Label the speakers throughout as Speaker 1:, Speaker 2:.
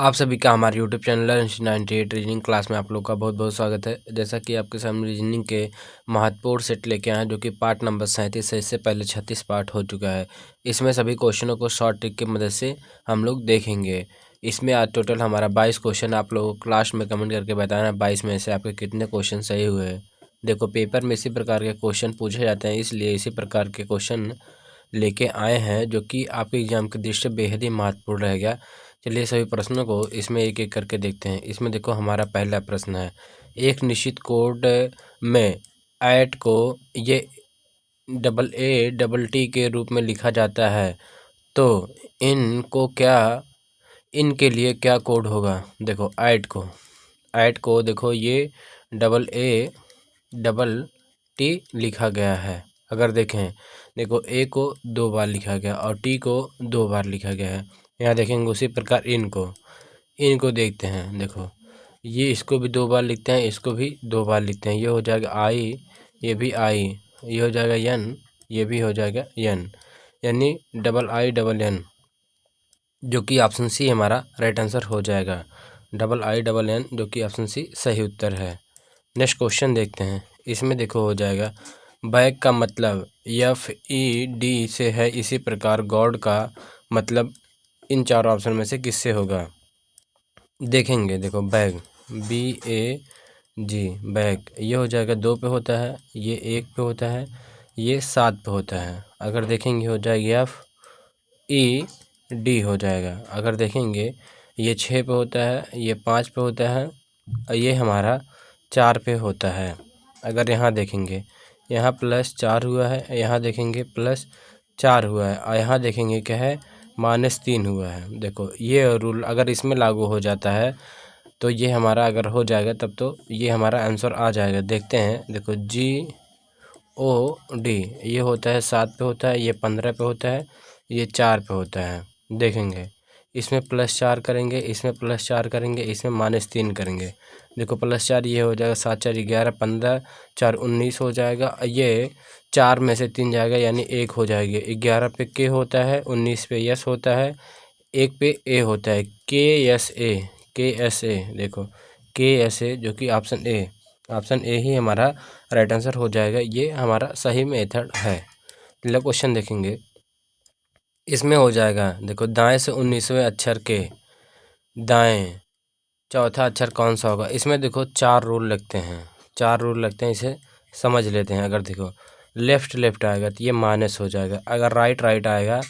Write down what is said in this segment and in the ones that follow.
Speaker 1: आप सभी का हमारे यूट्यूब चैनल 98 रीजनिंग क्लास में आप लोग का बहुत बहुत स्वागत है। जैसा कि आपके सामने रीजनिंग के महत्वपूर्ण सेट लेके आए हैं, जो कि पार्ट नंबर 37 है। इससे पहले 36 पार्ट हो चुका है। इसमें सभी क्वेश्चनों को शॉर्ट ट्रिक की मदद से हम लोग देखेंगे। इसमें आज टोटल हमारा 22 क्वेश्चन आप लोगों को लास्ट में कमेंट करके बताना 22 में से आपके कितने क्वेश्चन सही हुए हैं। देखो, पेपर में इसी प्रकार के क्वेश्चन पूछे जाते हैं, इसलिए इसी प्रकार के क्वेश्चन लेके आए हैं, जो कि आपके एग्जाम की दृष्टि से बेहद ही महत्वपूर्ण रहेगा। चलिए सभी प्रश्नों को इसमें एक एक करके देखते हैं। इसमें देखो, हमारा पहला प्रश्न है, एक निश्चित कोड में ऐट को ये AA के रूप में लिखा जाता है, तो इनके लिए क्या कोड होगा। देखो, ऐट को देखो ये AA लिखा गया है। अगर देखें, देखो ए को 2 बार लिखा गया और टी को 2 बार लिखा गया है। यहाँ देखेंगे उसी प्रकार इनको देखते हैं। देखो, ये इसको भी 2 बार लिखते हैं, इसको भी 2 बार लिखते हैं। ये हो जाएगा आई, ये भी आई, ये हो जाएगा एन, ये भी हो जाएगा एन, यानी II जो कि ऑप्शन सी हमारा राइट आंसर हो जाएगा। II जो कि ऑप्शन सी सही उत्तर है। नेक्स्ट क्वेश्चन देखते हैं। इसमें देखो हो जाएगा, बैग का मतलब FED से है, इसी प्रकार गॉड का मतलब इन चारों ऑप्शन में से किससे होगा। देखेंगे, देखो बैग BAG बैग, ये हो जाएगा 2 पे होता है, ये 1 पे होता है, ये 7 पे होता है। अगर देखेंगे हो जाएगा FED हो जाएगा। अगर देखेंगे ये 6 पे होता है, ये 5 पे होता है और ये हमारा 4 पे होता है। अगर यहाँ देखेंगे, यहाँ +4 हुआ है, यहाँ देखेंगे +4 हुआ है और यहाँ देखेंगे क्या है, -3 हुआ है। देखो, ये रूल अगर इसमें लागू हो जाता है तो ये हमारा अगर हो जाएगा तब तो ये हमारा आंसर आ जाएगा। देखते हैं, देखो GOD ये होता है 7 पे होता है, ये 15 पे होता है, ये 4 पे होता है। देखेंगे, इसमें +4 करेंगे, इसमें +4 करेंगे, इसमें -3 करेंगे। देखो, +4 ये हो जाएगा, 7 4 11 15 4 19 हो जाएगा। ये 4 में से 3 जाएगा, यानी 1 हो जाएगी। 11 पे के होता है, 19 पे यस होता है, 1 पे ए होता है, KSA। देखो, KSA जो कि ऑप्शन ए ही हमारा राइट आंसर हो जाएगा। ये हमारा सही मेथड है। अगला क्वेश्चन देखेंगे। इसमें हो जाएगा, देखो, दाएं से 19वें अक्षर के दाएं चौथा अक्षर कौन सा होगा। इसमें देखो 4 रूल लगते हैं, इसे समझ लेते हैं। अगर देखो, लेफ्ट आएगा तो ये माइनस हो जाएगा। अगर राइट आएगा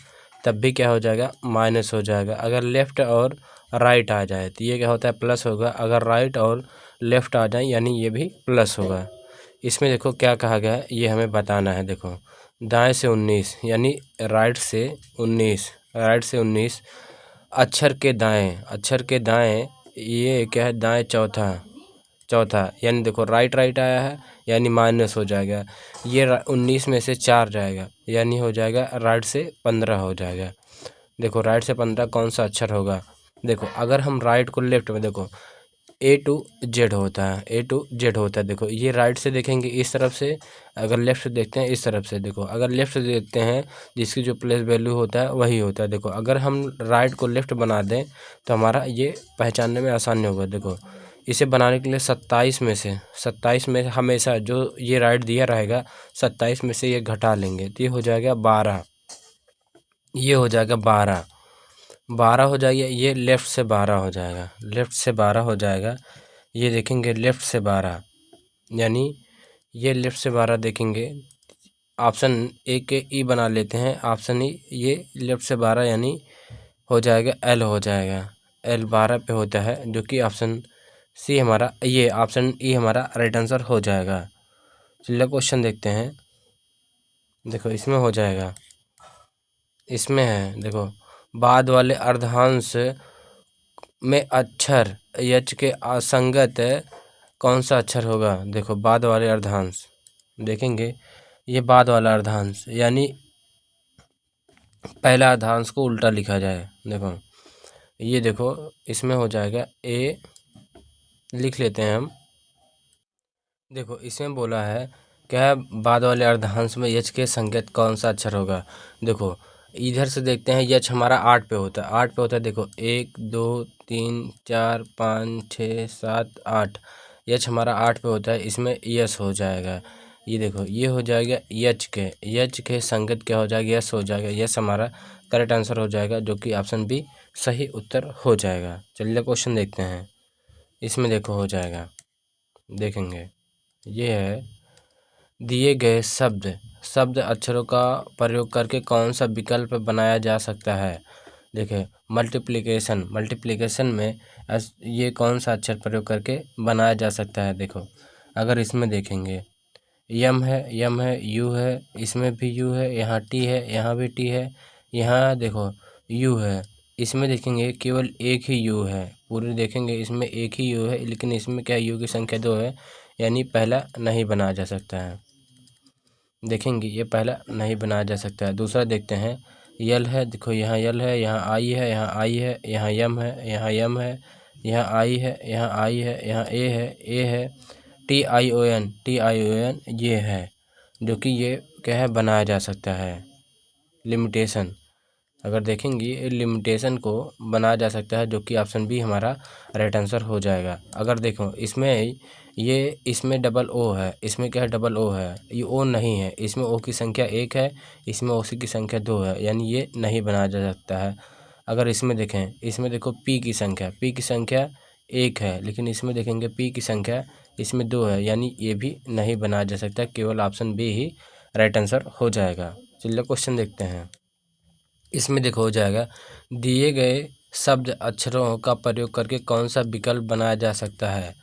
Speaker 1: तब भी क्या हो जाएगा, माइनस हो जाएगा। अगर लेफ्ट और राइट आ जाए तो ये क्या होता है, प्लस होगा। अगर राइट और लेफ्ट आ जाए यानी ये भी प्लस होगा। इसमें देखो क्या कहा गया है, ये हमें बताना है। देखो, दाएं से 19 यानी राइट से 19 अक्षर के दाएं ये क्या है, दाएं चौथा यानी देखो, राइट आया है यानी माइनस हो जाएगा। ये 19 में से 4 जाएगा यानी हो जाएगा राइट से 15 हो जाएगा। देखो, राइट से 15 कौन सा अक्षर होगा। देखो, अगर हम राइट को लेफ्ट में, देखो A to Z होता है। देखो, ये राइट से देखेंगे इस तरफ से, अगर लेफ्ट से देखते हैं इस तरफ से। देखो, अगर लेफ्ट से देखते हैं जिसकी जो प्लेस वैल्यू होता है वही होता है। देखो, अगर हम राइट को लेफ्ट बना दें तो हमारा ये पहचानने में आसानी होगा। देखो, इसे बनाने के लिए 27 में हमेशा जो ये राइट दिया रहेगा, 27 में से ये घटा लेंगे तो ये हो जाएगा 12। ये हो जाएगा 12 हो जाएगा। ये लेफ़्ट से 12 हो जाएगा। ये देखेंगे लेफ़्ट से 12 यानी ये लेफ़्ट से 12 देखेंगे। ऑप्शन ए के ई बना लेते हैं, ऑप्शन ई, ये लेफ़्ट से 12 यानी हो जाएगा L हो जाएगा। L 12 पे होता है, जो कि ऑप्शन सी हमारा, ये ऑप्शन ई हमारा राइट आंसर हो जाएगा। चलिए क्वेश्चन देखते हैं। देखो, इसमें हो जाएगा, इसमें है, देखो, बाद वाले अर्धांश में अक्षर यच के असंगत कौन सा अक्षर होगा। देखो, बाद वाले अर्धांश देखेंगे, ये बाद वाला अर्धांश यानी पहला अर्धांश को उल्टा लिखा जाए। देखो, ये देखो, इसमें हो जाएगा ए, लिख लेते हैं हम। देखो, इसमें बोला है क्या, बाद वाले अर्धांश में यच के संकेत कौन सा अक्षर होगा। देखो, इधर से देखते हैं यच हमारा 8 पे होता है, 8 पे होता है। देखो 1 2 3 4 5 6 7 8, यच हमारा 8 पे होता है, इसमें यस हो जाएगा। ये देखो ये हो जाएगा यच के संगत क्या हो जाएगा, यस हो जाएगा। यस हमारा करेक्ट आंसर हो जाएगा, जो कि ऑप्शन बी सही उत्तर हो जाएगा। चलिए क्वेश्चन देखते हैं। इसमें देखो हो जाएगा, देखेंगे ये है दिए गए शब्द अक्षरों का प्रयोग करके कौन सा विकल्प बनाया जा सकता है। देखिए मल्टीप्लिकेशन में ये कौन सा अक्षर प्रयोग करके बनाया जा सकता है। देखो अगर इसमें देखेंगे यम है यू है, इसमें भी यू है, यहाँ टी है, यहाँ भी टी है, यहाँ देखो यू है। इसमें देखेंगे केवल एक ही यू है, पूरे देखेंगे इसमें एक ही यू है, लेकिन इसमें क्या यू की संख्या 2 है, यानी पहला नहीं बनाया जा सकता है। देखेंगे ये पहला नहीं बनाया जा सकता है। दूसरा देखते हैं यल है, देखो यहाँ यल है, यहाँ आई है, यहाँ आई है, यहाँ यम है, यहाँ यम है, यहाँ आई है, यहाँ आई है, यहाँ ए है, TION ये है, जो कि ये क्या है बनाया जा सकता है। लिमिटेशन अगर देखेंगे ये लिमिटेशन को बनाया जा सकता है, जो कि ऑप्शन बी हमारा राइट आंसर हो जाएगा। अगर देखो इसमें डबल ओ है, इसमें क्या है डबल ओ है, ये ओ नहीं है, इसमें ओ की संख्या 1 है, इसमें ओ की संख्या 2 है, यानी ये नहीं बनाया जा सकता है। अगर इसमें देखें, इसमें देखो पी की संख्या 1 है, लेकिन इसमें देखेंगे पी की संख्या इसमें 2 है, यानी ये भी नहीं बनाया जा सकता। केवल ऑप्शन बी ही राइट आंसर हो जाएगा। चलिए क्वेश्चन देखते हैं। इसमें देखो हो जाएगा दिए गए शब्द अक्षरों का प्रयोग करके कौन सा विकल्प बनाया जा सकता है।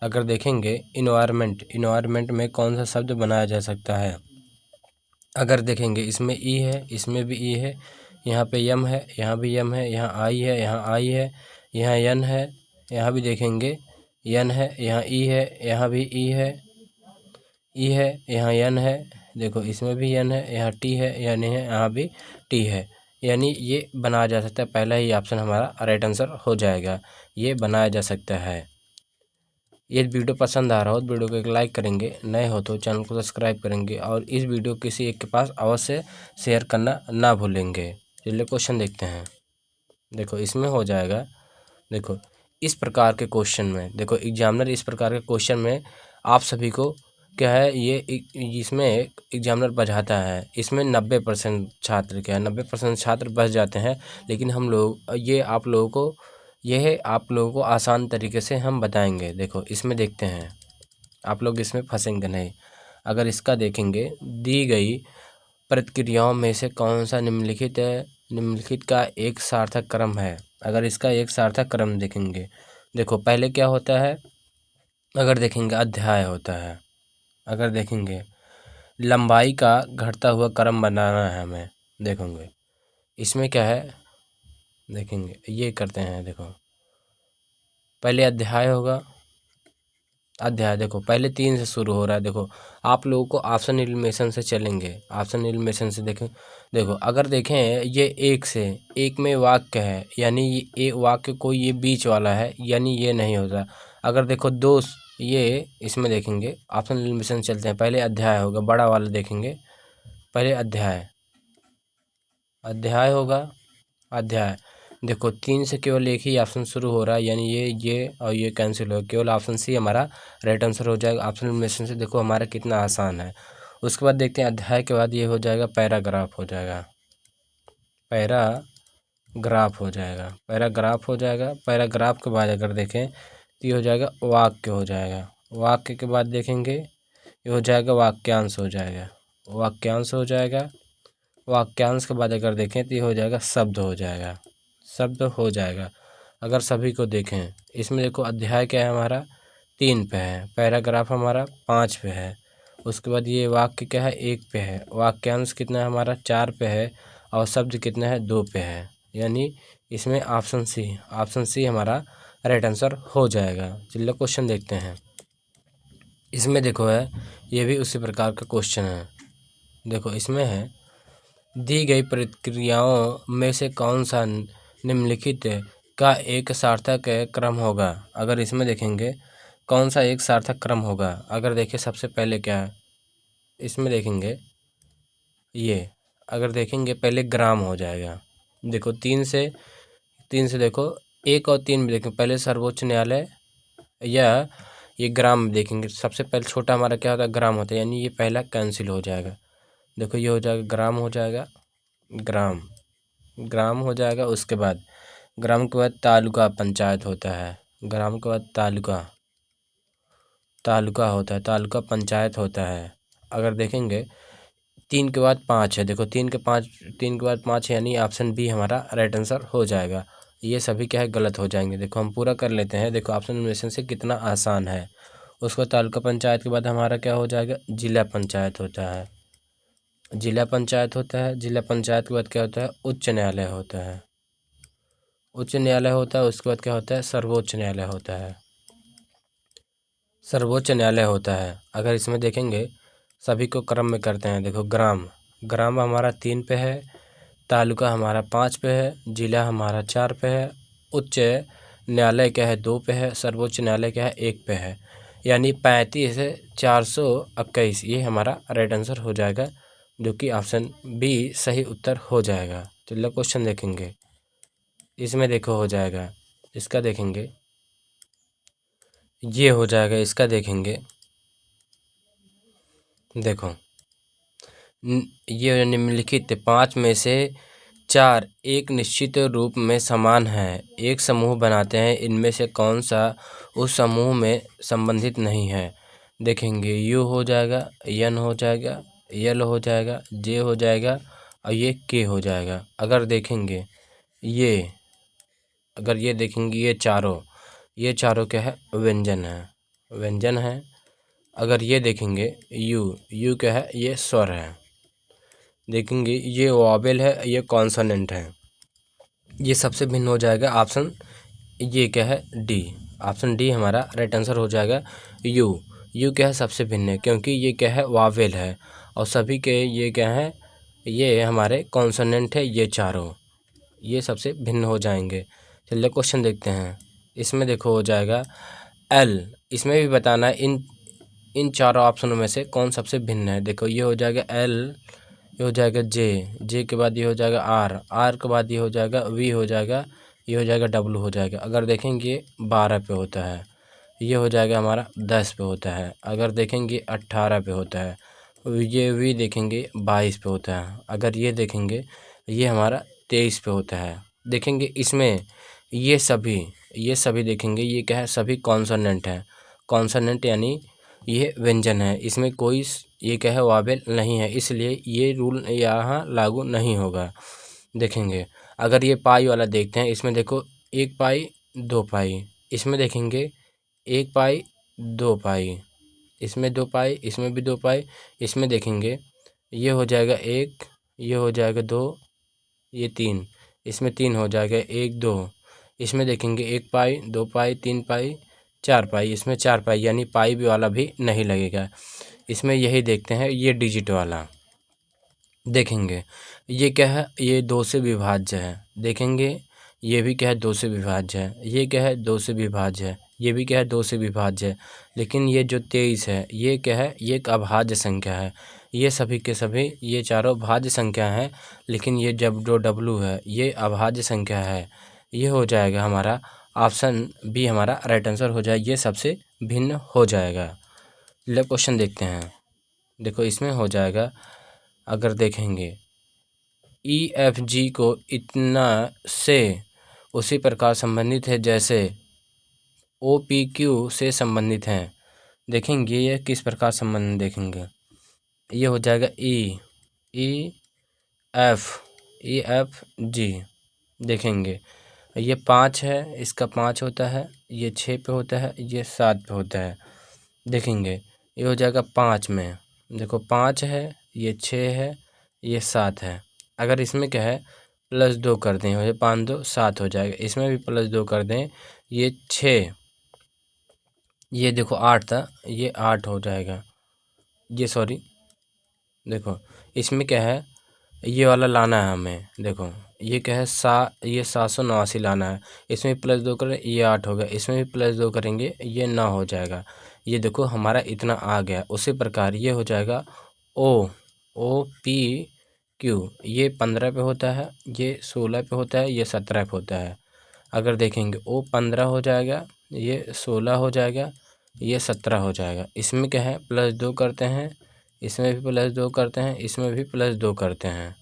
Speaker 1: अगर देखेंगे इन्वायरमेंट में कौन सा शब्द बनाया जा सकता है। अगर देखेंगे इसमें ई है, इसमें भी ई है, यहाँ पे यम है, यहाँ भी यम है, यहाँ आई है, यहाँ आई है, यहाँ यन है, यहाँ भी देखेंगे यन है, यहाँ ई है, यहाँ भी ई है, यहाँ यन है, देखो इसमें भी यन है, यहाँ टी है, यानी है यहाँ भी टी है, यानी ये बनाया जा सकता है। पहला ही ऑप्शन हमारा राइट आंसर हो जाएगा, ये बनाया जा सकता है। ये वीडियो पसंद आ रहा हो तो वीडियो को एक लाइक करेंगे, नए हो तो चैनल को सब्सक्राइब करेंगे, और इस वीडियो किसी एक के पास अवश्य शेयर करना ना भूलेंगे। चलिए क्वेश्चन देखते हैं। देखो इसमें हो जाएगा, देखो इस प्रकार के क्वेश्चन में, देखो एग्जामिनर इस प्रकार के क्वेश्चन में आप सभी को क्या है ये इसमें एग्जामिनर बचाता है। इसमें 90% छात्र क्या है 90% छात्र बच जाते हैं, लेकिन हम लोग आप लोगों को आसान तरीके से हम बताएंगे। देखो इसमें देखते हैं, आप लोग इसमें फंसेंगे नहीं। अगर इसका देखेंगे दी गई प्रतिक्रियाओं में से कौन सा निम्नलिखित का एक सार्थक क्रम है। अगर इसका एक सार्थक क्रम देखेंगे, देखो पहले क्या होता है, अगर देखेंगे अध्याय होता है। अगर देखेंगे लंबाई का घटता हुआ क्रम बनाना है हमें, देखेंगे इसमें क्या है, देखेंगे ये करते हैं। देखो पहले अध्याय होगा, अध्याय देखो पहले 3 से शुरू हो रहा है। देखो आप लोगों को ऑप्शन एलिमिनेशन से चलेंगे, ऑप्शन एलिमिनेशन से देखें। देखो अगर देखें ये एक में वाक्य है, यानी ये वाक्य कोई ये बीच वाला है, यानी ये नहीं होता। अगर देखो 2 ये इसमें देखेंगे ऑप्शन एलिमिनेशन चलते हैं। पहले अध्याय होगा, बड़ा वाला देखेंगे, पहले अध्याय होगा, अध्याय देखो 3 से केवल एक ही ऑप्शन शुरू हो रहा है, यानी ये और ये कैंसिल हो, केवल ऑप्शन सी हमारा राइट आंसर हो जाएगा। ऑप्शन एलिमिनेशन से देखो हमारा कितना आसान है। उसके बाद देखते हैं अध्याय के बाद ये हो जाएगा पैराग्राफ हो जाएगा, पैराग्राफ हो जाएगा, पैराग्राफ के बाद अगर देखें तो ये हो जाएगा वाक्य हो जाएगा। वाक्य के बाद देखेंगे ये हो जाएगा वाक्यांश हो जाएगा, वाक्यांश के बाद अगर देखें तो ये हो जाएगा शब्द हो जाएगा। अगर सभी को देखें इसमें देखो अध्याय क्या है हमारा 3 पे है, पैराग्राफ हमारा 5 पे है, उसके बाद ये वाक्य क्या है 1 पे है, वाक्यांश कितना है हमारा 4 पे है, और शब्द कितना है 2 पे है, यानी इसमें ऑप्शन सी हमारा राइट आंसर हो जाएगा। चलिए क्वेश्चन देखते हैं। इसमें देखो है ये भी उसी प्रकार का क्वेश्चन है। देखो इसमें है दी गई प्रतिक्रियाओं में से कौन सा निम्नलिखित का एक सार्थक क्रम होगा। अगर इसमें देखेंगे कौन सा एक सार्थक क्रम होगा। अगर देखिए सबसे पहले क्या है, इसमें देखेंगे ये अगर देखेंगे पहले ग्राम हो जाएगा। देखो तीन से देखो 1 और 3 में देखें, पहले सर्वोच्च न्यायालय या ये ग्राम में देखेंगे। सबसे पहले छोटा हमारा क्या होता है, ग्राम होता है, यानी ये पहला कैंसिल हो जाएगा। देखो ये हो जाएगा ग्राम, हो जाएगा ग्राम हो जाएगा। उसके बाद ग्राम के बाद तालुका पंचायत होता है, ग्राम के बाद तालुका होता है, तालुका पंचायत होता है। अगर देखेंगे 3 के बाद 5 है। देखो 3 के बाद 5 है, यानी ऑप्शन बी हमारा राइट आंसर हो जाएगा। ये सभी क्या है, गलत हो जाएंगे। देखो हम पूरा कर लेते हैं। देखो ऑप्शन में से कितना आसान है। उसको तालुका पंचायत के बाद हमारा क्या हो जाएगा, जिला पंचायत होता है, जिला पंचायत होता है। जिला पंचायत के बाद क्या होता है, उच्च न्यायालय होता है, उच्च न्यायालय होता है। उसके बाद क्या होता है, सर्वोच्च न्यायालय होता है, सर्वोच्च न्यायालय होता है। अगर इसमें देखेंगे सभी को क्रम में करते हैं। देखो ग्राम हमारा 3 पे है, तालुका हमारा 5 पे है, जिला हमारा 4 पे है, उच्च न्यायालय क्या है 2 पे है, सर्वोच्च न्यायालय क्या है 1 पे है। यानी 35 से 421 ये हमारा राइट आंसर हो जाएगा, जो कि ऑप्शन बी सही उत्तर हो जाएगा। चलिए क्वेश्चन देखेंगे। इसमें देखो हो जाएगा, इसका देखेंगे, ये हो जाएगा, इसका देखेंगे। देखो ये निम्नलिखित 5 में से 4 एक निश्चित रूप में समान हैं, एक समूह बनाते हैं, इनमें से कौन सा उस समूह में संबंधित नहीं है। देखेंगे यू हो जाएगा, एन हो जाएगा, यल हो जाएगा, जे हो जाएगा और ये के हो जाएगा। अगर देखेंगे अगर ये देखेंगे ये चारों क्या है, व्यंजन है। अगर ये देखेंगे यू क्या है, ये स्वर है। देखेंगे ये वॉवेल है, ये कॉन्सोनेंट है। ये सबसे भिन्न हो जाएगा ऑप्शन, ये क्या है डी, ऑप्शन डी हमारा राइट आंसर हो जाएगा। यू क्या है, सबसे भिन्न है, क्योंकि ये क्या है वावेल है, और सभी के ये क्या है, ये हमारे कॉन्सोनेंट है। ये चारों ये सबसे भिन्न हो जाएंगे। चलिए क्वेश्चन देखते हैं। इसमें देखो हो जाएगा एल, इसमें भी बताना है इन चारों ऑप्शनों में से कौन सबसे भिन्न है। देखो ये हो जाएगा एल, ये हो जाएगा जे के बाद ये हो जाएगा आर के बाद ये हो जाएगा वी हो जाएगा, ये हो जाएगा डब्लू हो जाएगा। अगर देखेंगे 12 पे होता है, ये हो जाएगा हमारा 10 पे होता है। अगर देखेंगे 18 पे होता है, ये वी देखेंगे 22 पे होता है। अगर ये देखेंगे ये हमारा 23 पे होता है। देखेंगे इसमें ये सभी देखेंगे, ये क्या है, सभी कॉन्सोनेंट है, कॉन्सोनेंट यानी ये व्यंजन है। इसमें कोई ये क्या है वावेल नहीं है, इसलिए ये रूल यहाँ लागू नहीं होगा। देखेंगे अगर ये पाई वाला देखते हैं, इसमें देखो 1 पाई 2 पाई, इसमें देखेंगे 1 पाई 2 पाई, इसमें 2 पाई, इसमें भी 2 पाई, इसमें देखेंगे ये हो जाएगा 1, ये हो जाएगा 2, ये 3, इसमें 3 हो जाएगा 1 2, इसमें देखेंगे 1 पाई 2 पाई 3 पाई 4 पाई, इसमें 4 पाई, यानी पाई भी वाला भी नहीं लगेगा। इसमें यही देखते हैं ये डिजिट वाला। देखेंगे ये क्या है, ये 2 से विभाज्य है। देखेंगे ये भी क्या है 2 से विभाज्य है, ये क्या है 2 से विभाज्य है, ये भी क्या है 2 से विभाज्य है। लेकिन ये जो 23 है ये क्या है, ये एक अभाज्य संख्या है। ये सभी के सभी ये चारों भाज्य संख्या हैं, लेकिन ये जब जो डब्लू है ये अभाज्य संख्या है। ये हो जाएगा हमारा ऑप्शन बी हमारा राइट आंसर हो जाएगा, ये सबसे भिन्न हो जाएगा। चलिए क्वेश्चन देखते हैं। देखो इसमें हो जाएगा, अगर देखेंगे EFG को इतना से उसी प्रकार संबंधित है जैसे OPQ से संबंधित हैं। देखेंगे ये किस प्रकार संबंध, देखेंगे ये हो जाएगा EFG। देखेंगे ये 5 है, इसका 5 होता है, ये 6 पे होता है, ये 7 पे होता है। देखेंगे ये हो जाएगा 5 में, देखो 5 है, ये 6 है, ये 7 है। अगर इसमें क्या है +2 कर दें, हो जाए 5 2 7 हो जाएगा। इसमें भी +2 कर दें, ये 6, ये देखो 8 था, ये 8 हो जाएगा। ये सॉरी देखो इसमें क्या है, ये वाला लाना है हमें। देखो ये क्या है ये 789 लाना है। इसमें +2 करें, ये 8 हो गया, इसमें भी +2 करेंगे, ये 9 हो जाएगा। ये देखो हमारा इतना आ गया। उसी प्रकार ये हो जाएगा OP क्यू, ये 15 पे होता है, ये 16 पे होता है, ये 17 पे होता है। अगर देखेंगे ओ 15 हो जाएगा, ये 16 हो जाएगा, ये 17 हो जाएगा। इसमें क्या है, +2 करते हैं, इसमें भी +2 करते हैं, इसमें भी +2 करते हैं।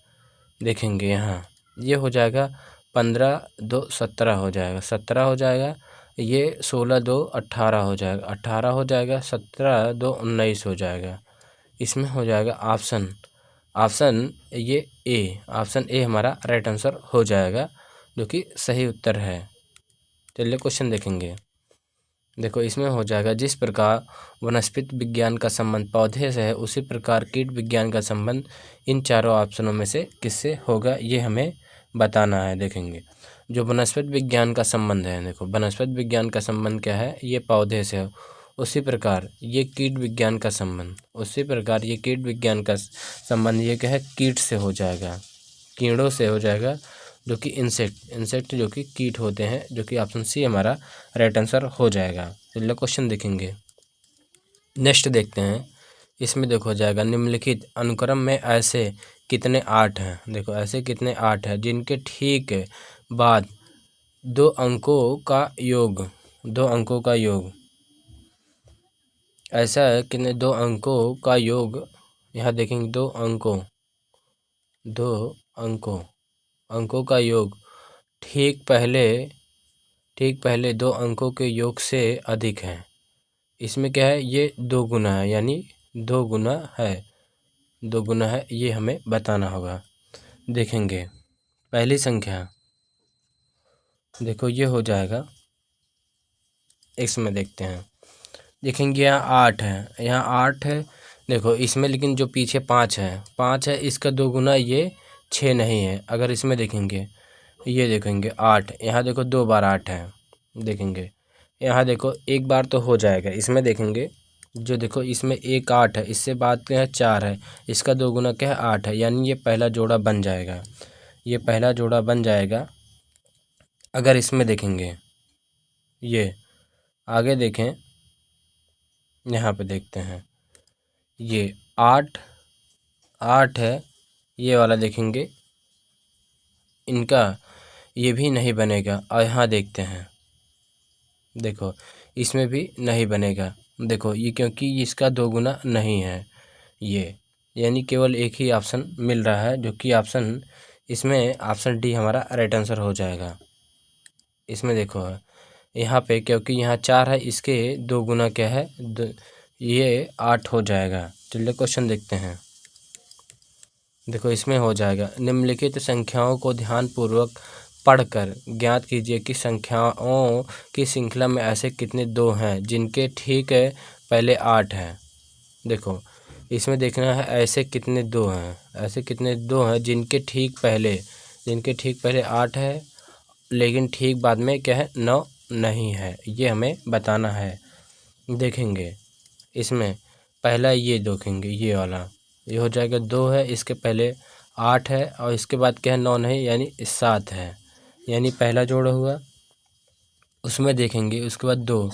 Speaker 1: देखेंगे यहाँ ये हो जाएगा 15 2 17 हो जाएगा, 17 हो जाएगा, ये 16 2 18 हो जाएगा, 18 हो जाएगा, 17 2 19 हो जाएगा। इसमें हो जाएगा ऑप्शन ये ऑप्शन ए हमारा राइट आंसर हो जाएगा, जो कि सही उत्तर है। चलिए क्वेश्चन देखेंगे। देखो इसमें हो जाएगा, जिस प्रकार वनस्पति विज्ञान का संबंध पौधे से है, उसी प्रकार कीट विज्ञान का संबंध इन चारों ऑप्शनों में से किससे होगा, ये हमें बताना है। देखेंगे जो वनस्पति विज्ञान का संबंध है, देखो वनस्पति विज्ञान का संबंध क्या है, ये पौधे से है। उसी प्रकार ये कीट विज्ञान का संबंध, उसी प्रकार ये कीट विज्ञान का संबंध ये क्या है, कीट से हो जाएगा, कीड़ों से हो जाएगा, जो कि इंसेक्ट जो कि कीट होते हैं, जो कि ऑप्शन सी हमारा राइट आंसर हो जाएगा। चलिए क्वेश्चन देखेंगे। नेक्स्ट देखते हैं। इसमें देखो हो जाएगा, निम्नलिखित अनुक्रम में ऐसे कितने 8 हैं। देखो ऐसे कितने 8 हैं जिनके ठीक बाद 2 अंकों का योग, 2 अंकों का योग, ऐसा है कितने 2 अंकों का योग। यहाँ देखेंगे 2 अंकों का योग ठीक पहले 2 अंकों के योग से अधिक है। इसमें क्या है, ये 2 गुना है, यानी 2 गुना है, ये हमें बताना होगा। देखेंगे पहली संख्या, देखो ये हो जाएगा, इसमें देखते हैं। देखेंगे यहाँ 8 है, यहाँ 8 है। देखो इसमें लेकिन जो पीछे 5 है, इसका 2 गुना ये 6 नहीं है। अगर इसमें देखेंगे, ये देखेंगे 8, यहाँ देखो 2 बार 8 है। देखेंगे यहाँ देखो एक बार तो हो जाएगा। इसमें देखेंगे जो देखो इसमें एक 8 है, इससे बाद क्या है 4 है, इसका 2 गुना क्या है 8 है, यानी ये पहला जोड़ा बन जाएगा, ये पहला जोड़ा बन जाएगा। अगर इसमें देखेंगे, ये आगे देखें, यहाँ पे देखते हैं, ये 8 है, ये वाला देखेंगे इनका ये भी नहीं बनेगा। और यहाँ देखते हैं, देखो इसमें भी नहीं बनेगा। देखो ये क्योंकि इसका 2 गुना नहीं है, ये यानी केवल एक ही ऑप्शन मिल रहा है, जो कि ऑप्शन इसमें ऑप्शन डी हमारा राइट आंसर हो जाएगा। इसमें देखो यहाँ पे क्योंकि यहाँ 4 है, इसके 2 गुना क्या है, ये 8 हो जाएगा। चलिए क्वेश्चन देखते हैं। देखो इसमें हो जाएगा, निम्नलिखित संख्याओं को ध्यानपूर्वक पढ़कर ज्ञात कीजिए कि संख्याओं की श्रृंखला में ऐसे कितने 2 हैं जिनके ठीक पहले 8 हैं। देखो इसमें देखना है ऐसे कितने 2 हैं, ऐसे कितने 2 हैं जिनके ठीक पहले 8 है, लेकिन ठीक बाद में क्या है 9 नहीं है, ये हमें बताना है। देखेंगे इसमें पहला ये देखेंगे, ये वाला ये हो जाएगा 2 है, इसके पहले 8 है, और इसके बाद क्या है 9 नहीं, यानी 7 है, यानी पहला जोड़ हुआ। उसमें देखेंगे उसके बाद 2,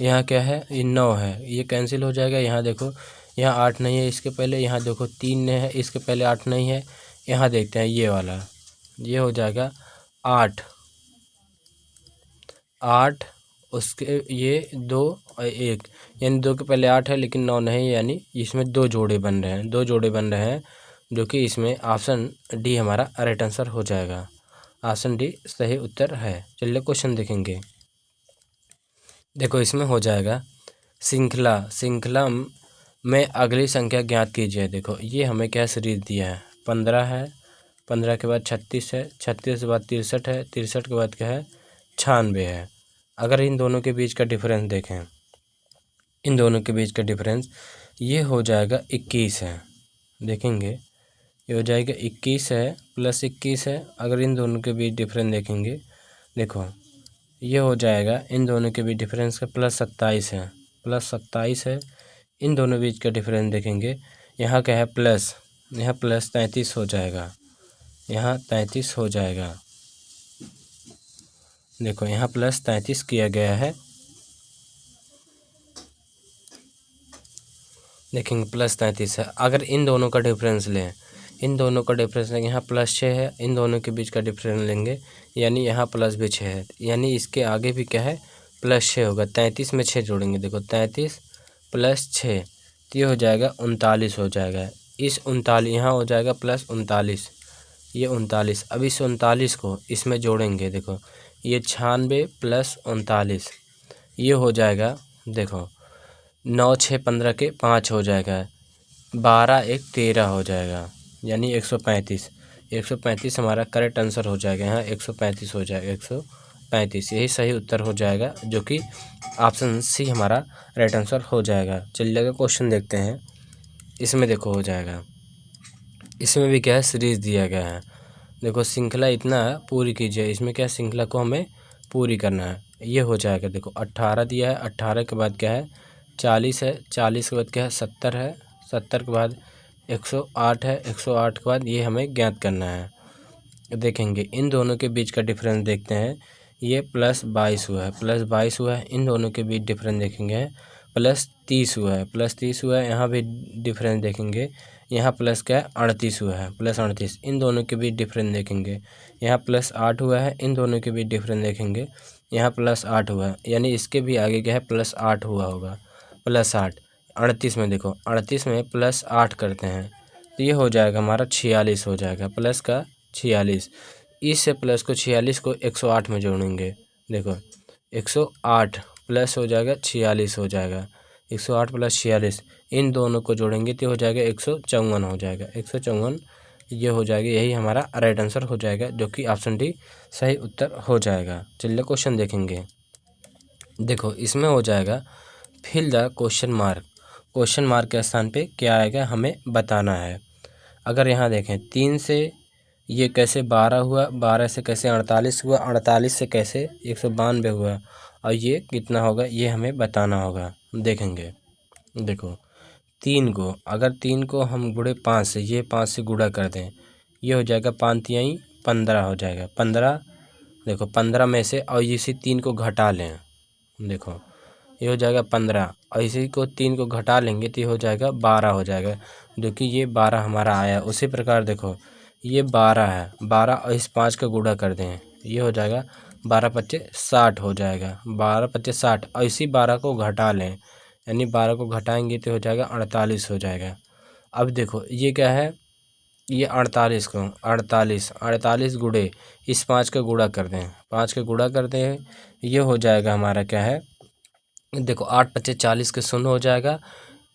Speaker 1: यहाँ क्या है, ये 9 है, ये कैंसिल हो जाएगा। यहाँ देखो यहाँ 8 नहीं है, इसके पहले यहाँ देखो 3 है, इसके पहले 8 नहीं है। यहाँ देखते हैं ये वाला, ये हो जाएगा 8, उसके ये 2 और 1, यानी 2 के पहले 8 है लेकिन 9 नहीं, यानी इसमें 2 जोड़े बन रहे हैं, जो कि इसमें ऑप्शन डी हमारा राइट आंसर हो जाएगा। ऑप्शन डी सही उत्तर है। चलिए क्वेश्चन देखेंगे। देखो इसमें हो जाएगा, श्रृंखला में अगली संख्या ज्ञात कीजिए। देखो ये हमें क्या सीरीज दिया है, 15 है, 15 के बाद 36 है, 36 के बाद 63 है, 63 के बाद क्या है 96 है। अगर इन दोनों के बीच का डिफरेंस देखें, इन दोनों के बीच का डिफरेंस ये हो जाएगा 21 है। देखेंगे ये हो जाएगा 21 है प्लस 21 है। अगर इन दोनों के बीच डिफरेंस देखेंगे, देखो ये हो जाएगा इन दोनों के बीच डिफरेंस का प्लस 27 है। इन दोनों बीच का डिफरेंस देखेंगे, यहाँ क्या है प्लस, यहाँ प्लस 33 हो जाएगा, यहाँ 33 हो जाएगा। देखो यहाँ प्लस 33 किया गया है। देखेंगे प्लस 33 है। अगर इन दोनों का डिफरेंस लें, इन दोनों का डिफरेंस लेंगे, यहाँ +6 है, इन दोनों के बीच का डिफरेंस लेंगे, यानी यहाँ प्लस भी 6 है, यानी इसके आगे भी क्या है +6 होगा। 33 में 6 जोड़ेंगे, देखो 33 + 6 तो ये हो जाएगा 39 हो जाएगा। इस 39 यहाँ हो जाएगा +39, ये 39। अब इस 39 को इसमें जोड़ेंगे, देखो ये 96 + 39 ये हो जाएगा, देखो 9 6 15 के 5 हो जाएगा, 12 1 13 हो जाएगा, यानी 135। 135 हमारा करेक्ट आंसर हो जाएगा, यहाँ 135 हो जाएगा, 135 यही सही उत्तर हो जाएगा, जो कि ऑप्शन सी हमारा राइट आंसर हो जाएगा। चलिए अगला क्वेश्चन देखते हैं। इसमें देखो हो जाएगा, इसमें भी क्या है सीरीज़ दिया गया है, देखो श्रृंखला इतना पूरी कीजिए, इसमें क्या श्रृंखला को हमें पूरी करना है, ये हो जाएगा। देखो 18 दिया है, 18 के बाद क्या है 40 है, 40 के बाद क्या है 70 है, 70 के बाद 108 है, 108 के बाद ये हमें ज्ञात करना है। देखेंगे इन दोनों के बीच का डिफरेंस देखते हैं, ये +22 हुआ है, +22 हुआ है, इन दोनों के बीच डिफरेंस देखेंगे +30 हुआ है, +30 हुआ है, यहाँ भी डिफरेंस देखेंगे, यहाँ प्लस क्या है 38 हुआ है, +38। इन दोनों के बीच डिफरेंस देखेंगे, यहाँ +8 हुआ है, इन दोनों के बीच डिफरेंस देखेंगे, यहाँ +8 हुआ है, यानी इसके भी आगे क्या है +8 हुआ होगा, +8। 38 में देखो 38 में +8 करते हैं तो ये हो जाएगा हमारा 46 हो जाएगा, प्लस का 46। इस से प्लस को 46 को 108 में जोड़ेंगे, देखो 108 प्लस हो जाएगा 46 हो जाएगा, 108 + 46 इन दोनों को जोड़ेंगे तो हो जाएगा 154 हो जाएगा, 154 ये हो जाएगा, यही हमारा राइट आंसर हो जाएगा, जो कि ऑप्शन डी सही उत्तर हो जाएगा। चलिए क्वेश्चन देखेंगे। देखो इसमें हो जाएगा fill the question mark, question mark के स्थान पे क्या आएगा हमें बताना है। अगर यहाँ देखें 3 से ये कैसे 12 हुआ, 12 से कैसे 48 हुआ, 48 से कैसे 192 हुआ, और ये कितना होगा ये हमें बताना होगा। देखेंगे देखो 3 को, अगर 3 को हम गुणे 5 से, ये 5 से गुणा कर दें, ये हो जाएगा 5 तिहाई 15 हो जाएगा, 15। देखो 15 में से और इसी 3 को घटा लें, देखो ये हो जाएगा 15 और इसी को 3 को घटा लेंगे तो ये हो जाएगा 12 हो जाएगा, जो कि ये 12 हमारा आया। उसी प्रकार देखो ये 12 है, 12 और इस 5 का गुणा कर दें, ये हो जाएगा 12 × 5 = 60 हो जाएगा, 12 × 5 = 60 और इसी 12 को घटा लें, यानी 12 को घटाएंगे तो हो जाएगा 48 हो जाएगा। अब देखो ये क्या है, ये 48 को 48 गुणे इस 5 का गुणा कर दें, 5 का गुणा कर दें, ये हो जाएगा हमारा क्या है, देखो 8 × 5 = 40 के 0 हो जाएगा।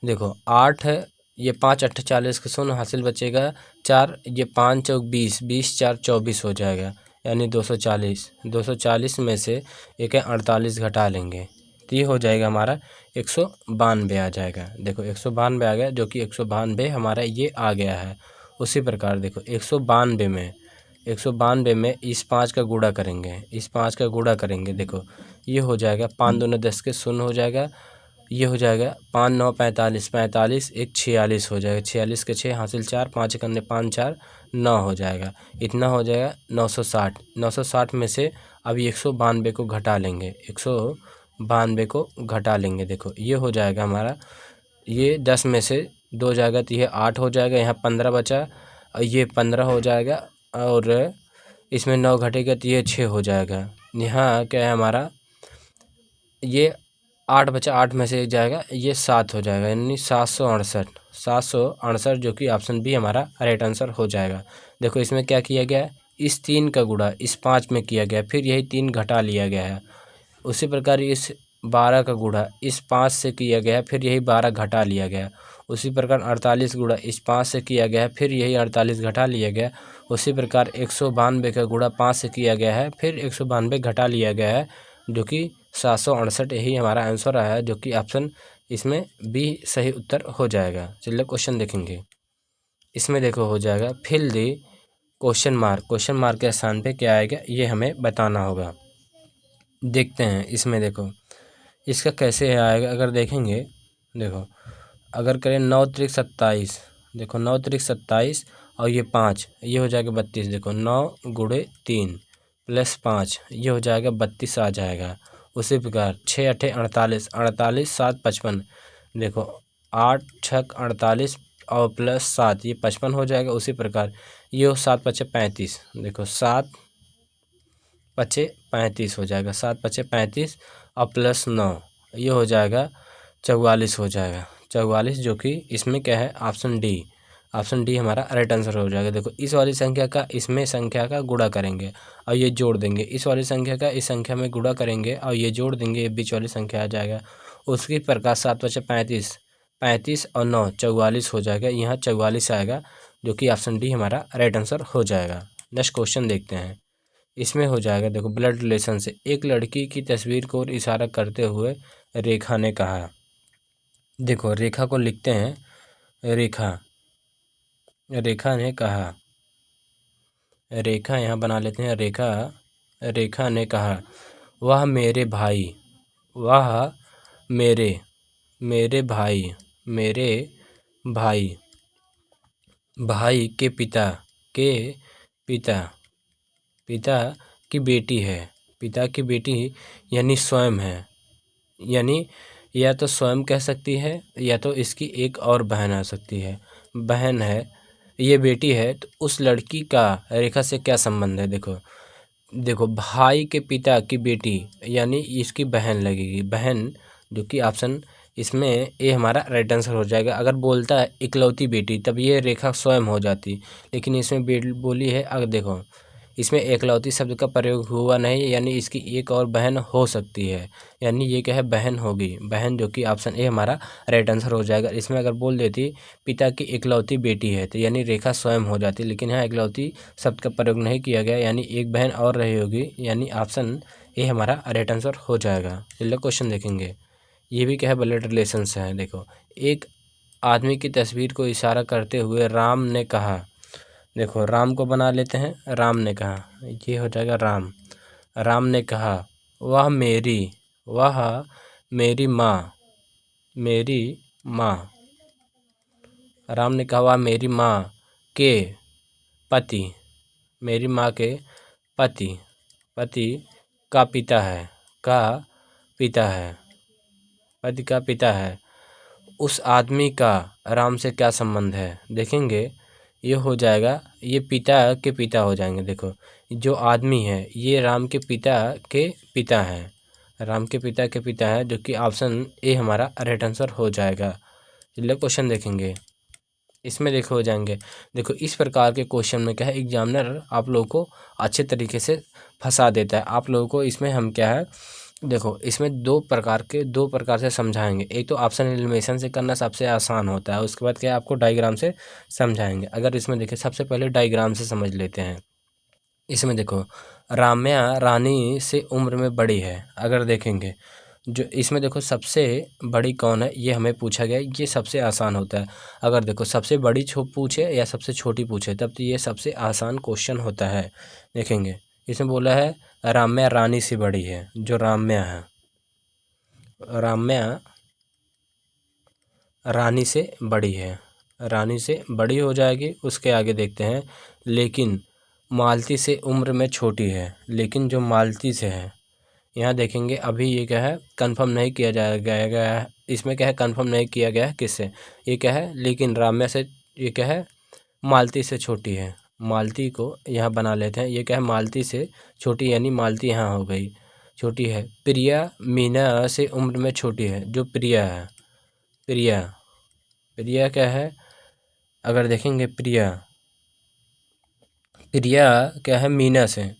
Speaker 1: देखो 8 है, ये 5 × 8 = 40 के 0 हासिल बचेगा 4, ये 5 × 4 = 20, 20 × 4 = 24 हो जाएगा, यानी 240। 240 में से एक है 48 घटा लेंगे तो ये हो जाएगा हमारा 192 आ जाएगा। देखो 192 आ गया, जो कि 192 हमारा ये आ गया है। उसी प्रकार देखो 192 में इस 5 का गुणा करेंगे, इस 5 का गुणा करेंगे, देखो ये हो जाएगा 5 दूनी 10 के 0 हो जाएगा, ये हो जाएगा 5 9 45, 45 1 46 हो जाएगा, 46 के 6 हासिल 4, 5 करने 5 4 9 हो जाएगा, इतना हो जाएगा 960। 960 में से अभी 192 को घटा लेंगे, 192 को घटा लेंगे, देखो ये हो जाएगा हमारा, ये 10 में से 2 जाएगा तो ये 8 हो जाएगा, यहाँ 15 बचा और ये 15 हो जाएगा, और इसमें 9 घटेगा तो ये 6 हो जाएगा। यहाँ क्या है हमारा, ये 8 बचा, 8 में से एक जाएगा, ये 7 हो जाएगा, यानी 768, 768 जो कि ऑप्शन बी हमारा राइट आंसर हो जाएगा। देखो इसमें क्या किया गया है, इस 3 का गुणा इस 5 में किया गया, फिर यही 3 घटा लिया गया है। उसी प्रकार इस 12 का गुणा इस 5 से किया गया है, फिर यही 12 घटा लिया गया। उसी प्रकार 48 गुणा इस 5 से किया गया है, फिर यही 48 घटा लिया गया। उसी प्रकार 192 का गुणा 5 से किया गया है, फिर 192 घटा लिया गया है, जो कि 768 यही हमारा आंसर आया है, जो कि ऑप्शन इसमें बी सही उत्तर हो जाएगा। चलिए क्वेश्चन देखेंगे। इसमें देखो हो जाएगा fill the question mark, question mark के स्थान पे क्या आएगा ये हमें बताना होगा। देखते हैं इसमें, देखो इसका कैसे आएगा, अगर देखेंगे, देखो अगर करें 9 × 27, देखो 9 × 27 और ये 5, ये हो जाएगा 32। देखो 9 × 3 + 5 ये हो जाएगा 32 आ जाएगा। उसी प्रकार 6 × 8 = 48, 48 7 × 55, देखो 8 × 6 = 48, और प्लस 7 ये 55 हो जाएगा। उसी प्रकार ये 7 पचे 35, देखो 7 पचे 35 हो जाएगा, 7 पचे 35 और प्लस 9 ये हो जाएगा 44 हो जाएगा, 44 जो कि इसमें क्या है ऑप्शन डी, ऑप्शन डी हमारा राइट आंसर हो जाएगा। देखो इस वाली संख्या का इसमें संख्या का गुणा करेंगे और ये जोड़ देंगे, इस वाली संख्या का इस संख्या में गुणा करेंगे और ये जोड़ देंगे, ये बीच वाली संख्या आ जाएगा। उसकी प्रकार 7 पचे 35, 35 और 9 44 हो जाएगा, यहाँ 44 आएगा जो कि ऑप्शन डी हमारा राइट आंसर हो जाएगा। नेक्स्ट क्वेश्चन देखते हैं, इसमें हो जाएगा देखो ब्लड रिलेशन से एक लड़की की तस्वीर को इशारा करते हुए रेखा ने कहा। देखो रेखा को लिखते हैं, रेखा, रेखा ने कहा, रेखा यहाँ बना लेते हैं, रेखा, रेखा ने कहा वह मेरे भाई, वह मेरे भाई, मेरे भाई, भाई के पिता, के पिता, पिता की बेटी है, पिता की बेटी यानी स्वयं है, यानी या तो स्वयं कह सकती है या तो इसकी एक और बहन आ सकती है, बहन है, ये बेटी है। तो उस लड़की का रेखा से क्या संबंध है? देखो देखो भाई के पिता की बेटी यानी इसकी बहन लगेगी, बहन जो कि ऑप्शन इसमें ए हमारा राइट आंसर हो जाएगा। अगर बोलता है इकलौती बेटी तब ये रेखा स्वयं हो जाती, लेकिन इसमें बोली है, अगर देखो इसमें एकलौती शब्द का प्रयोग हुआ नहीं, यानी इसकी एक और बहन हो सकती है, यानी ये क्या है बहन होगी, बहन जो कि ऑप्शन ए हमारा राइट आंसर हो जाएगा। इसमें अगर बोल देती पिता की इकलौती बेटी है तो यानी रेखा स्वयं हो जाती, लेकिन यहाँ इकलौती शब्द का प्रयोग नहीं किया गया, यानी एक बहन और रही होगी, यानी ऑप्शन ए हमारा राइट आंसर हो जाएगा। चलिए क्वेश्चन देखेंगे, ये भी क्या है ब्लड रिलेशन से है। देखो एक आदमी की तस्वीर को इशारा करते हुए राम ने कहा, देखो राम को बना लेते हैं, राम ने कहा, ये हो जाएगा राम, राम ने कहा वह मेरी माँ, मेरी माँ, राम ने कहा वह मेरी माँ के पति, मेरी माँ के पति, पति का पिता है, का पिता है, पति का पिता है। उस आदमी का राम से क्या संबंध है? देखेंगे ये हो जाएगा, ये पिता के पिता हो जाएंगे। देखो जो आदमी है ये राम के पिता के पिता हैं, राम के पिता के पिता है, जो कि ऑप्शन ए हमारा राइट आंसर हो जाएगा। चलिए क्वेश्चन देखेंगे, इसमें देखो हो जाएंगे। देखो इस प्रकार के क्वेश्चन में क्या है एग्जामिनर आप लोगों को अच्छे तरीके से फंसा देता है। आप लोगों को इसमें हम क्या है, देखो इसमें दो प्रकार से समझाएंगे। एक तो ऑप्शन एलिमिनेशन से करना सबसे आसान होता है, उसके बाद क्या है आपको डायग्राम से समझाएंगे। अगर इसमें देखिए सबसे पहले डायग्राम से समझ लेते हैं। इसमें देखो राम्या रानी से उम्र में बड़ी है, अगर देखेंगे जो इसमें देखो सबसे बड़ी कौन है ये हमें पूछा गया, ये सबसे आसान होता है। अगर देखो सबसे बड़ी पूछे या सबसे छोटी पूछे तब तो ये सबसे आसान क्वेश्चन होता है। देखेंगे इसमें बोला है राम्या रानी से बड़ी है, जो राम्या है, राम्या रानी से बड़ी है, रानी से बड़ी हो जाएगी। उसके आगे देखते हैं लेकिन मालती से उम्र में छोटी है, लेकिन जो मालती से है, यहाँ देखेंगे अभी ये क्या है कंफर्म नहीं किया गया है, इसमें क्या है कंफर्म नहीं किया गया है किससे, ये क्या है लेकिन राम्या से, ये क्या है मालती से छोटी है, मालती को यहाँ बना लेते हैं, ये क्या है मालती से छोटी, यानी मालती यहाँ हो गई छोटी है। प्रिया मीना से उम्र में छोटी है, जो प्रिया है, प्रिया, प्रिया क्या है अगर देखेंगे प्रिया, प्रिया क्या है मीना से,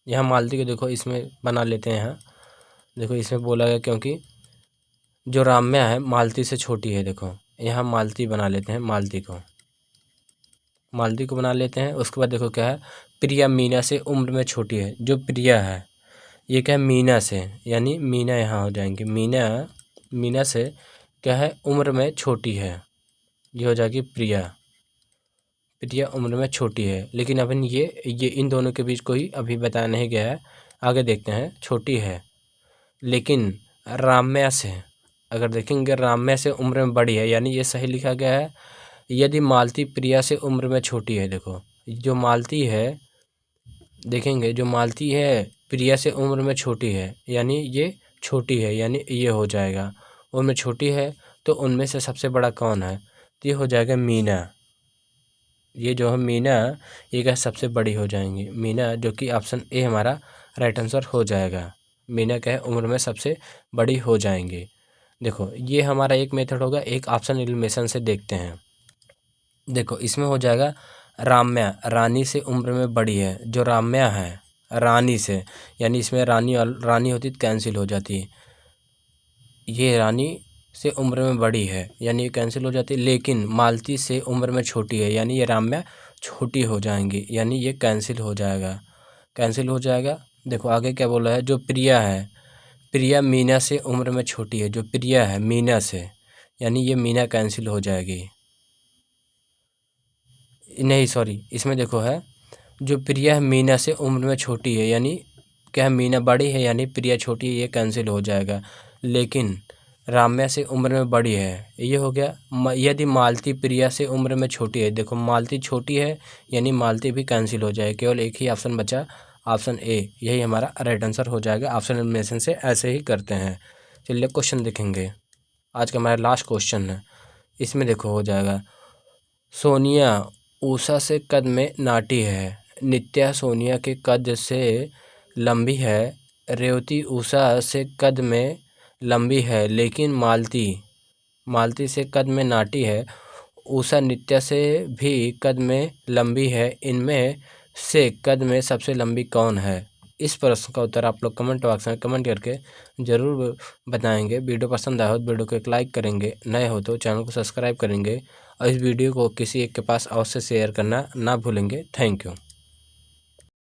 Speaker 1: यहाँ मालती को देखो इसमें बना लेते हैं। यहाँ देखो इसमें बोला गया क्योंकि जो राम्या है मालती से छोटी है, देखो यहाँ मालती बना लेते हैं, मालती को, मालती को बना लेते हैं। उसके बाद देखो क्या है प्रिया मीना से उम्र में छोटी है, जो प्रिया है ये क्या है मीना से, यानी मीना यहाँ हो जाएंगे, मीना, मीना से क्या है उम्र में छोटी है, ये हो जाएगी प्रिया, प्रिया उम्र में छोटी है। लेकिन अपन ये इन दोनों के बीच कोई अभी बताया नहीं गया है, आगे देखते हैं। छोटी है लेकिन राम्या से, अगर देखेंगे राम्या से उम्र में बड़ी है, यानी ये सही लिखा गया है। यदि मालती प्रिया से उम्र में छोटी है, देखो जो मालती है, देखेंगे जो मालती है प्रिया से उम्र में छोटी है, यानी ये छोटी है, यानी ये हो जाएगा उम्र में छोटी है। तो उनमें से सबसे बड़ा कौन है, तो ये हो जाएगा मीना। ये जो है मीना, ये क्या सबसे बड़ी हो जाएंगी मीना, जो कि ऑप्शन ए हमारा राइट आंसर हो जाएगा। मीना क्या है, उम्र में सबसे बड़ी हो जाएंगी। देखो ये हमारा एक मेथड होगा। एक ऑप्शन एलिमिनेशन से देखते हैं। देखो इसमें हो जाएगा राम्या, रानी से उम्र में बड़ी है। जो राम्या है रानी से, यानी इसमें रानी होती तो कैंसिल हो जाती। ये रानी से उम्र में बड़ी है यानी ये कैंसिल हो जाती। लेकिन मालती से उम्र में छोटी है यानी ये राम्या छोटी हो जाएंगी, यानी ये कैंसिल हो जाएगा, कैंसिल हो जाएगा। देखो आगे क्या बोला है, जो प्रिया है, प्रिया मीना से उम्र में छोटी है। जो प्रिया है मीना से, यानी ये मीना कैंसिल हो जाएगी। नहीं सॉरी, इसमें देखो है जो प्रिया है मीना से उम्र में छोटी है, यानी क्या है मीना बड़ी है यानी प्रिया छोटी है, ये कैंसिल हो जाएगा। लेकिन राम्या से उम्र में बड़ी है, ये हो गया। यदि मालती प्रिया से उम्र में छोटी है, देखो मालती छोटी है यानी मालती भी कैंसिल हो जाएगी। केवल एक ही ऑप्शन बचा, ऑप्शन ए, यही हमारा राइट आंसर हो जाएगा। ऑप्शन एलिमिनेशन से ऐसे ही करते हैं। चलिए क्वेश्चन देखेंगे। आज का हमारा लास्ट क्वेश्चन है। इसमें देखो हो जाएगा, सोनिया उषा से कद में नाटी है। नित्या सोनिया के कद से लंबी है। रेवती उषा से कद में लंबी है, लेकिन मालती से कद में नाटी है। उषा नित्या से भी कद में लंबी है। इनमें से कद में सबसे लंबी कौन है? इस प्रश्न का उत्तर आप लोग कमेंट बॉक्स में कमेंट करके ज़रूर बताएंगे। वीडियो पसंद आया हो तो वीडियो को एक लाइक करेंगे, नए हो तो चैनल को सब्सक्राइब करेंगे और इस वीडियो को किसी एक के पास अवश्य शेयर करना ना भूलेंगे। Thank you.